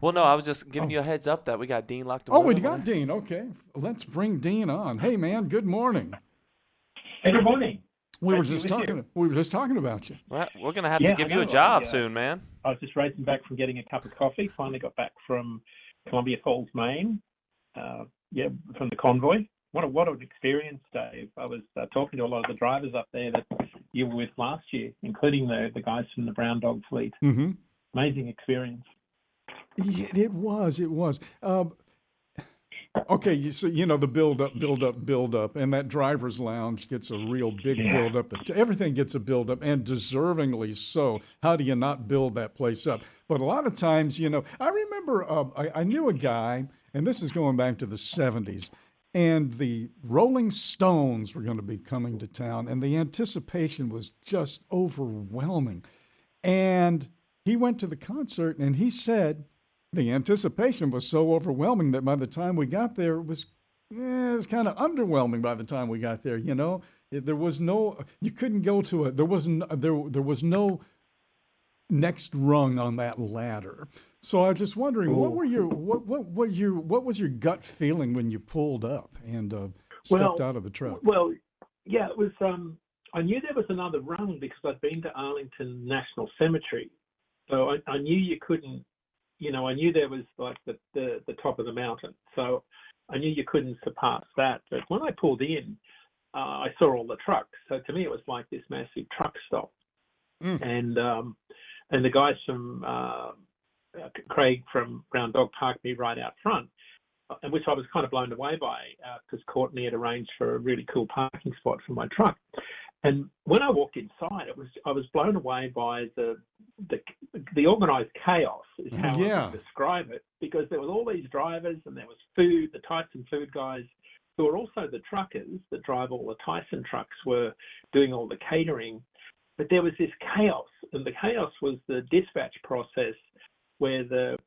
Well, no, I was just giving you a heads up that we got Dean locked and Oh, we loaded. got Dean. Okay. Let's bring Dean on. Hey, man, good morning. Hey, good morning. We were Great to just be with talking. you. We were just talking about you. We're going to have to Yeah, give I you a know. job soon, man. I was just racing back from getting a cup of coffee. Finally got back from Columbia Falls, Maine. From the Convoy. What an experience, Dave. I was talking to a lot of the drivers up there that you were with last year, including the guys from the Brown Dog fleet. Mm-hmm. Amazing experience. Yeah, it was. Okay, so the build up, and that driver's lounge gets a real big build up. Everything gets a build up, and deservingly so. How do you not build that place up? But a lot of times, I remember I knew a guy, and this is going back to the 70s, and the Rolling Stones were going to be coming to town, and the anticipation was just overwhelming. And he went to the concert, and he said the anticipation was so overwhelming that by the time we got there, it was kind of underwhelming. By the time we got there, there was no, you couldn't go to it. There was no next rung on that ladder. So I was just wondering, what was your gut feeling when you pulled up and stepped out of the truck? Well, yeah, it was. I knew there was another rung because I'd been to Arlington National Cemetery, so I knew you couldn't. I knew there was like the top of the mountain, so I knew you couldn't surpass that. But when I pulled in, I saw all the trucks. So to me, it was like this massive truck stop, and the guys from Craig from Brown Dog parked me right out front, and which I was kind of blown away by because Courtney had arranged for a really cool parking spot for my truck. And when I walked inside, I was blown away by the organised chaos is how I would describe it, because there was all these drivers and there was food. The Tyson food guys, who are also the truckers that drive all the Tyson trucks, were doing all the catering. But there was this chaos, and the chaos was the dispatch process, where the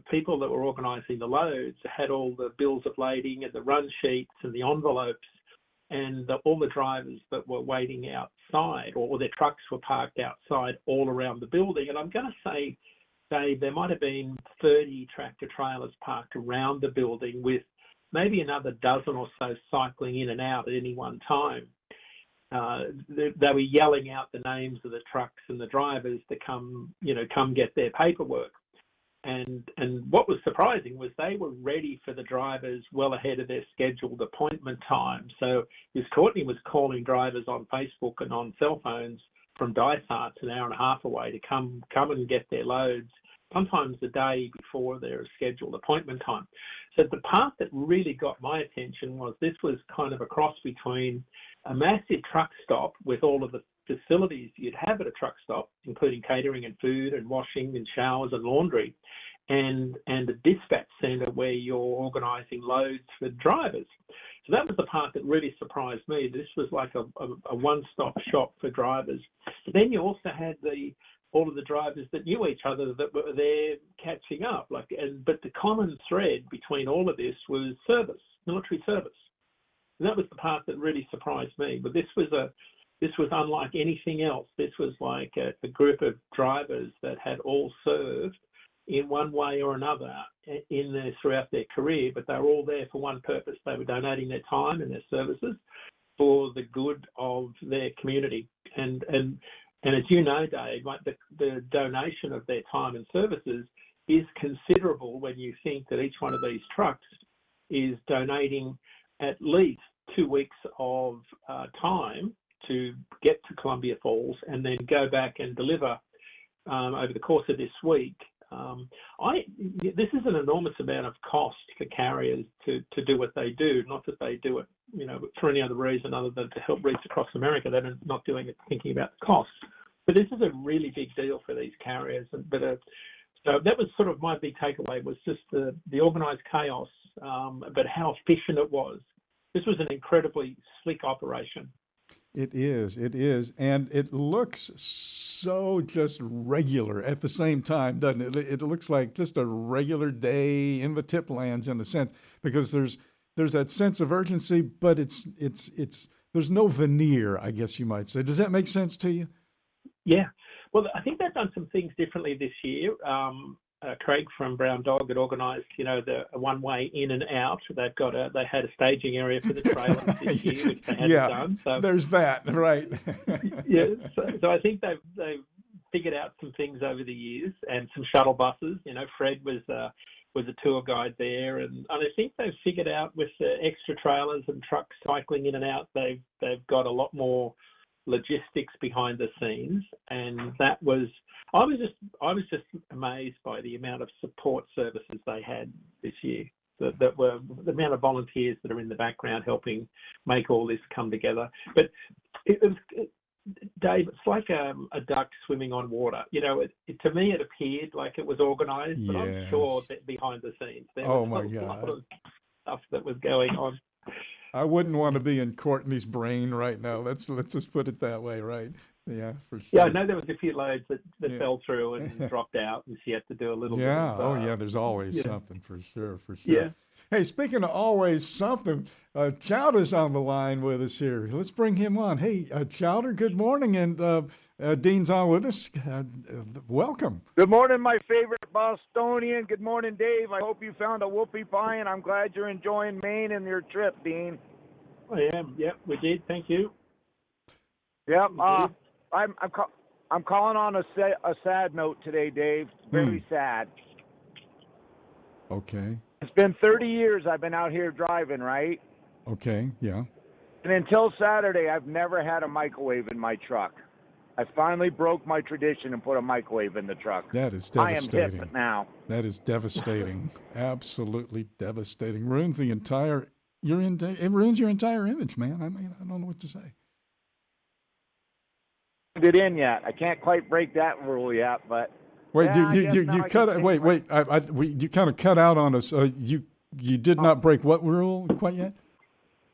people that were organising the loads had all the bills of lading and the run sheets and the envelopes, and all the drivers that were waiting outside, or their trucks were parked outside all around the building. And I'm going to say, Dave, there might have been 30 tractor trailers parked around the building, with maybe another dozen or so cycling in and out at any one time. They were yelling out the names of the trucks and the drivers to come get their paperwork. And what was surprising was they were ready for the drivers well ahead of their scheduled appointment time. So as Courtney was calling drivers on Facebook and on cell phones from Dysart's an hour and a half away to come and get their loads, sometimes the day before their scheduled appointment time. So the part that really got my attention was this was kind of a cross between a massive truck stop with all of the facilities you'd have at a truck stop, including catering and food and washing and showers and laundry, and a dispatch centre where you're organising loads for drivers. So that was the part that really surprised me. This was like a one-stop shop for drivers. But then you also had all of the drivers that knew each other that were there catching up. But the common thread between all of this was service, military service. And that was the part that really surprised me. But this was unlike anything else. This was like a group of drivers that had all served in one way or another throughout their career, but they were all there for one purpose. They were donating their time and their services for the good of their community. And as you know, Dave, like the donation of their time and services is considerable when you think that each one of these trucks is donating at least 2 weeks of time to get to Columbia Falls and then go back and deliver over the course of this week. This is an enormous amount of cost for carriers to do what they do. Not that they do it, for any other reason other than to help Wreaths Across America. They're not doing it thinking about the costs. But this is a really big deal for these carriers. So that was sort of my big takeaway, was just the organised chaos, but how efficient it was. This was an incredibly slick operation. It is, and it looks so just regular at the same time, doesn't it? It looks like just a regular day in the tiplands in a sense, because there's that sense of urgency, but it's there's no veneer, I guess you might say. Does that make sense to you? Yeah. Well, I think they've done some things differently this year. Craig from Brown Dog had organised, the one-way in and out. They had a staging area for the trailers this year, which they hadn't done. So there's that, right? yeah, so I think they've figured out some things over the years, and some shuttle buses. Fred was a tour guide there, and I think they've figured out with the extra trailers and trucks cycling in and out, they've got a lot more logistics behind the scenes, and I was just amazed by the amount of support services they had this year. That were the amount of volunteers that are in the background helping make all this come together. But it was, Dave, it's like a duck swimming on water. To me, it appeared like it was organised, but I'm sure that behind the scenes there was a lot of stuff that was going on. I wouldn't want to be in Courtney's brain right now. Let's just put it that way, right? Yeah, for sure. Yeah, I know there was a few loads that fell through and dropped out, and she had to do a little bit of, there's always something, for sure. Yeah. Hey, speaking of always something, Chowder's on the line with us here. Let's bring him on. Hey, Chowder, good morning, and Dean's on with us. Welcome. Good morning, my favorite Bostonian. Good morning, Dave. I hope you found a whoopie pie, and I'm glad you're enjoying Maine and your trip, Dean. I am. Yep, we did. Thank you. Yep. I'm calling on a sad note today, Dave. Very sad. Okay. It's been 30 years I've been out here driving, right? Okay, yeah. And until Saturday, I've never had a microwave in my truck. I finally broke my tradition and put a microwave in the truck. That is devastating. I am hip now. That is devastating. Absolutely devastating. Ruins the entire. It ruins your entire image, man. I mean, I don't know what to say. It in yet? I can't quite break that rule yet, but. Wait, yeah, you cut it. Wait. You kind of cut out on us. You did not break what rule quite yet?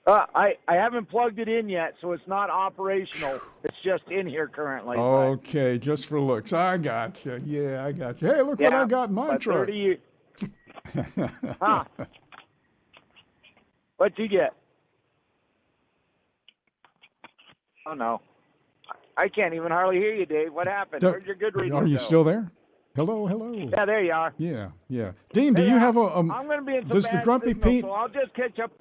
I haven't plugged it in yet, so it's not operational. It's just in here currently. Okay, just for looks. I got you. Yeah, I got you. Hey, look what I got in my truck. 30 years. Huh. What'd you get? Oh, no. I can't even hardly hear you, Dave. What happened? Where'd your good reading Are you go? still there? Hello. Yeah, there you are. Yeah. Dean, do you have a? I'm going to be in some does bad the Grumpy signal, Pete? so I'll just catch up.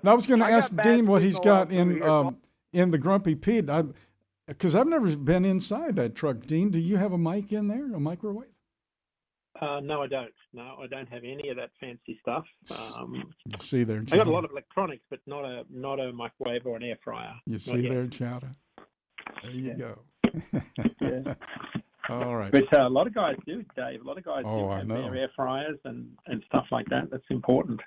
I was going to ask Dean what he's got in the Grumpy Pete, because I've never been inside that truck. Dean, do you have a mic in there, a microwave? No, I don't. No, I don't have any of that fancy stuff. You see there, I got a lot of electronics, but not a microwave or an air fryer. You see there, Chowder? There you go. Yeah. All right. But a lot of guys do, Dave. A lot of guys do have their air fryers and stuff like that. That's important.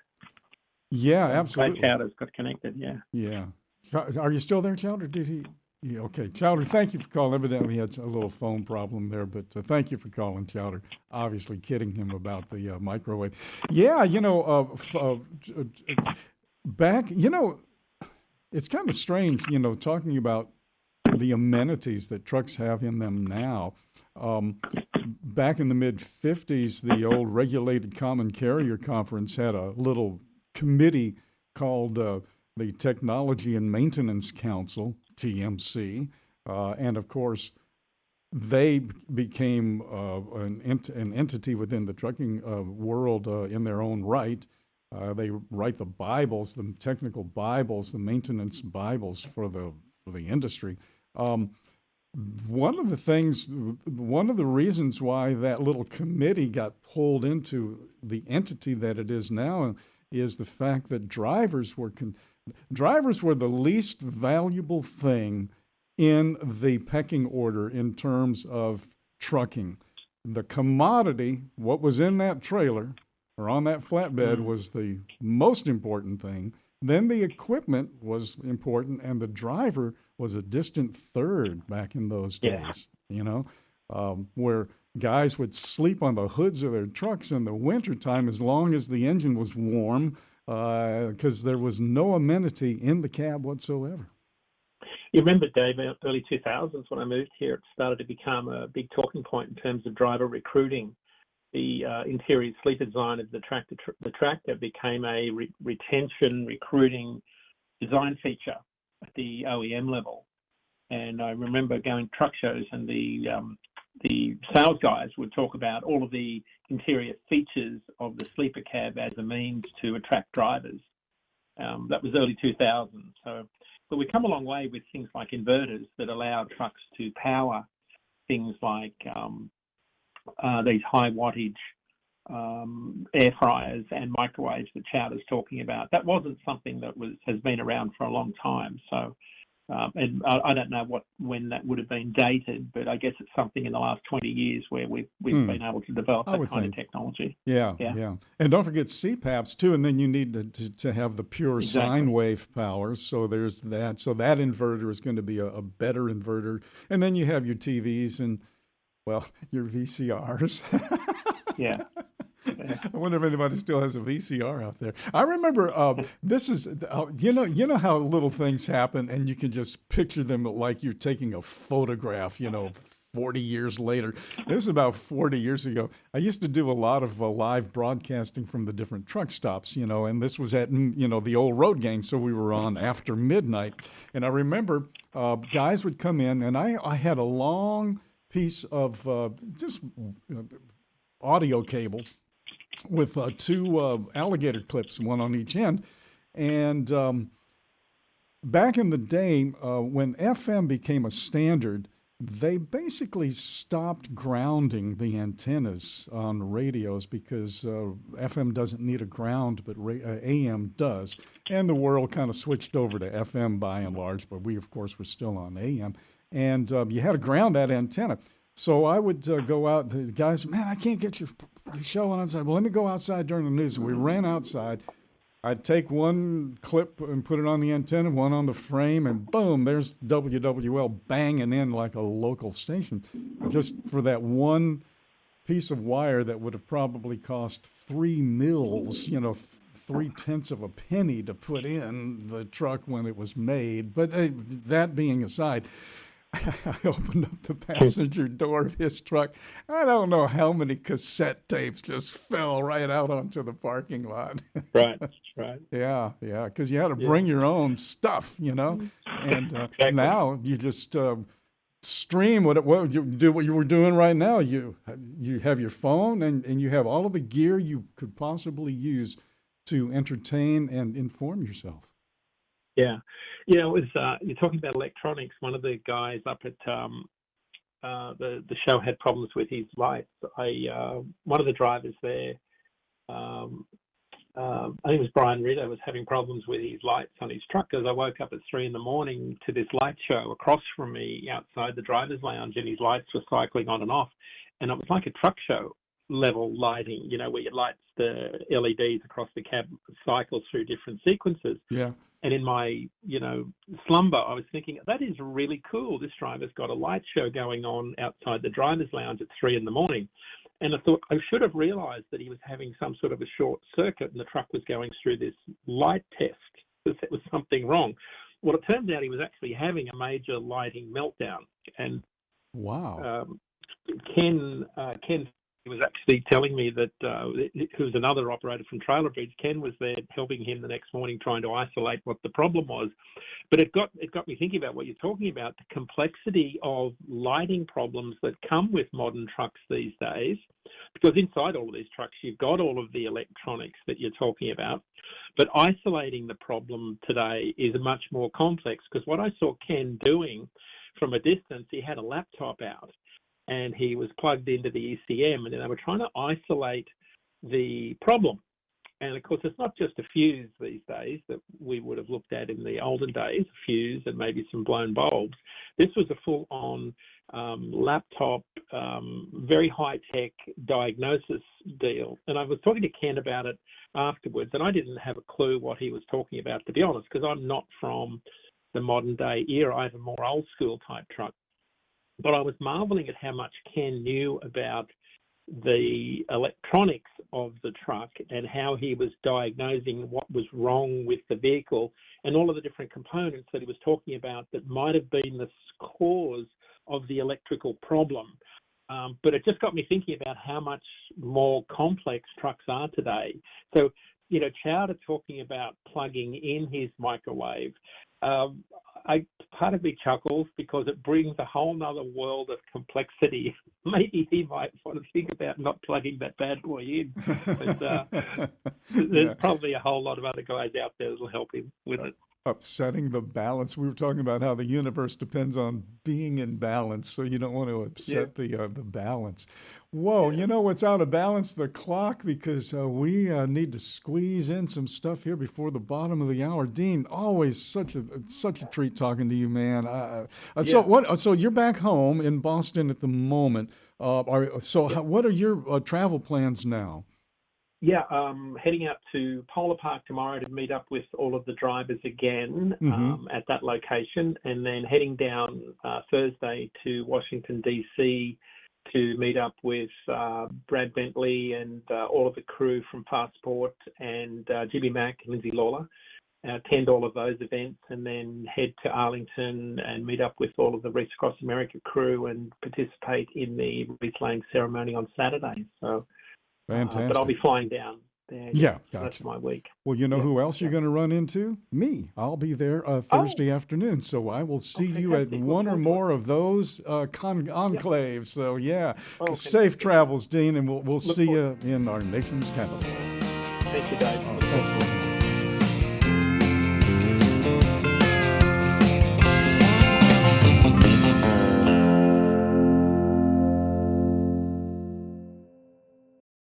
Yeah, absolutely. Chowder's got connected, Yeah. Are you still there, Chowder? Did he? Yeah, okay. Chowder, thank you for calling. Evidently, he had a little phone problem there, but thank you for calling, Chowder. Obviously kidding him about the microwave. Yeah, back, it's kind of strange, talking about the amenities that trucks have in them now. Back in the mid-'50s, the old Regulated Common Carrier Conference had a little committee called the Technology and Maintenance Council, TMC, and of course, they became an entity within the trucking world in their own right. They write the Bibles, the technical Bibles, the maintenance Bibles for the industry. One of the reasons why that little committee got pulled into the entity that it is now is the fact that drivers were the least valuable thing in the pecking order in terms of trucking. The commodity, what was in that trailer or on that flatbed, was the most important thing. Then the equipment was important, and the driver was a distant third back in those days, where guys would sleep on the hoods of their trucks in the wintertime as long as the engine was warm, because there was no amenity in the cab whatsoever. You remember, Dave, early 2000s when I moved here, it started to become a big talking point in terms of driver recruiting. The interior sleeper design of the tractor became a retention recruiting design feature at the OEM level. And I remember going to truck shows, and the the sales guys would talk about all of the interior features of the sleeper cab as a means to attract drivers. That was early 2000s. So, but we've come a long way with things like inverters that allow trucks to power things like these high wattage air fryers and microwaves that Chowder's talking about. That wasn't something that has been around for a long time. So, and I don't know when that would have been dated, but I guess it's something in the last 20 years where we've been able to develop that kind of technology. Yeah. And don't forget CPAPs too, and then you need to have the pure sine wave power. So there's that. So that inverter is going to be a better inverter. And then you have your TVs and, well, your VCRs. Yeah. I wonder if anybody still has a VCR out there. I remember this is you know how little things happen and you can just picture them like you're taking a photograph, 40 years later. This is about 40 years ago. I used to do a lot of live broadcasting from the different truck stops, and this was at the old road gang, so we were on after midnight. And I remember guys would come in, and I had a long piece of just audio cable with two alligator clips, one on each end. And back in the day, when FM became a standard, they basically stopped grounding the antennas on radios because FM doesn't need a ground, but AM does. And the world kind of switched over to FM by and large, but we, of course, were still on AM. And you had to ground that antenna. So I would go out, the guys, man, I can't get your show on outside. Well, let me go outside during the news. And we ran outside. I'd take one clip and put it on the antenna, one on the frame, and boom, there's WWL banging in like a local station. Just for that one piece of wire that would have probably cost 3 mils, 3/10 of a penny to put in the truck when it was made. But that being aside, I opened up the passenger door of his truck. I don't know how many cassette tapes just fell right out onto the parking lot. Right. Yeah, because you had to bring your own stuff, And Exactly. now you just stream what you do. What you were doing right now. You have your phone and you have all of the gear you could possibly use to entertain and inform yourself. Yeah. It was, you're talking about electronics. One of the guys up at the show had problems with his lights. One of the drivers there, I think it was Brian Ritter, was having problems with his lights on his truck because I woke up at 3 a.m. to this light show across from me outside the driver's lounge, and his lights were cycling on and off. And it was like a truck show level lighting, where it lights the LEDs across the cab, cycles through different sequences. Yeah. And in my, slumber, I was thinking, that is really cool. This driver's got a light show going on outside the driver's lounge at 3 a.m. And I thought I should have realized that he was having some sort of a short circuit and the truck was going through this light test because there was something wrong. Well, it turns out he was actually having a major lighting meltdown. And wow. Ken was actually telling me that, who was another operator from Trailer Bridge, Ken was there helping him the next morning trying to isolate what the problem was. But it got me thinking about what you're talking about, the complexity of lighting problems that come with modern trucks these days, because inside all of these trucks, you've got all of the electronics that you're talking about. But isolating the problem today is much more complex, because what I saw Ken doing from a distance, he had a laptop out, and he was plugged into the ECM, and then they were trying to isolate the problem. And of course, it's not just a fuse these days that we would have looked at in the olden days, a fuse and maybe some blown bulbs. This was a full-on laptop, very high-tech diagnosis deal. And I was talking to Ken about it afterwards, and I didn't have a clue what he was talking about, to be honest, because I'm not from the modern-day era. I have a more old-school type truck. But I was marveling at how much Ken knew about the electronics of the truck and how he was diagnosing what was wrong with the vehicle and all of the different components that he was talking about that might have been the cause of the electrical problem. But it just got me thinking about how much more complex trucks are today. So, Chowder talking about plugging in his microwave, part of me chuckles because it brings a whole nother world of complexity maybe he might want to think about not plugging that bad boy in. But, there's probably a whole lot of other guys out there that will help him with it. Upsetting the balance. We were talking about how the universe depends on being in balance, so you don't want to upset the balance. Whoa, you know what's out of balance? The clock, because we need to squeeze in some stuff here before the bottom of the hour. Dean, always such a treat talking to you, man. So you're back home in Boston at the moment. What are your travel plans now? Yeah, heading out to Polar Park tomorrow to meet up with all of the drivers again at that location, and then heading down Thursday to Washington, D.C. to meet up with Brad Bentley and all of the crew from Passport and Jimmy Mack and Lindsay Lawler. Attend all of those events and then head to Arlington and meet up with all of the Wreaths Across America crew and participate in the wreath laying ceremony on Saturday. So. Fantastic. But I'll be flying down there. Yeah, gotcha. That's my week. Well, you know who else you're going to run into? Me. I'll be there Thursday afternoon, so I will see you at one or more of those enclaves. So, safe travels, Dean, and we'll see you in our nation's capital. Thank you, Dave. Thank you.